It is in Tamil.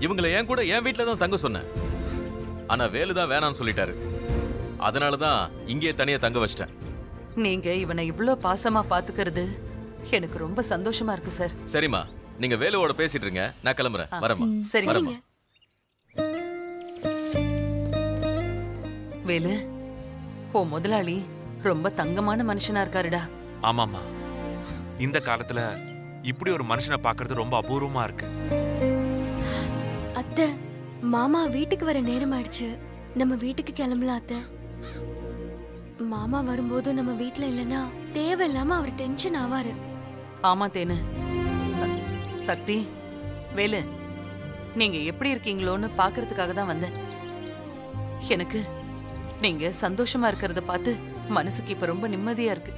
இவங்களை என் கூட என் வீட்டுல தான் தங்க சொன்னேன். ஆனா வேலுதான் வேணான்னு சொல்லிட்டாரு. அதனாலதான் இங்கேயே தனியா தங்க வச்சிட்டேன். நீங்க இவனை இவ்ளோ பாசமா பாத்துக்கிறது எனக்கு ரொம்ப சந்தோஷமா இருக்கு சார். சரிம்மா, நீங்க வேலுவோட பேசிட்டு இருங்க, நான் கிளம்புறேன். வரேம்மா. சரி வரேம்மா. வேலு, ஓ முதலாளி ரொம்ப தங்கமான மனுஷனா இருக்காருடா. ஆமாமா, இந்த காலத்துல இப்படி ஒரு மனுஷனை பார்க்கிறது ரொம்ப அபூர்வமா இருக்கு. அத்தை, மாமா வீட்டுக்கு வர நேரம் ஆயிடுச்சு. நம்ம வீட்டுக்கு கிளம்பலாம் அத்தை. மாமா வரும்போது நம்ம வீட்ல இல்லைன்னா தேவையில்லாம அவர் டென்ஷன் ஆவாரு. ஆமா தேனு. சக்தி, வேலு, நீங்க எப்படி இருக்கீங்களோன்னு பாக்குறதுக்காக தான் வந்தேன். எனக்கு நீங்க சந்தோஷமா இருக்கிறத பார்த்து மனசுக்கு இப்ப ரொம்ப நிம்மதியா இருக்கு.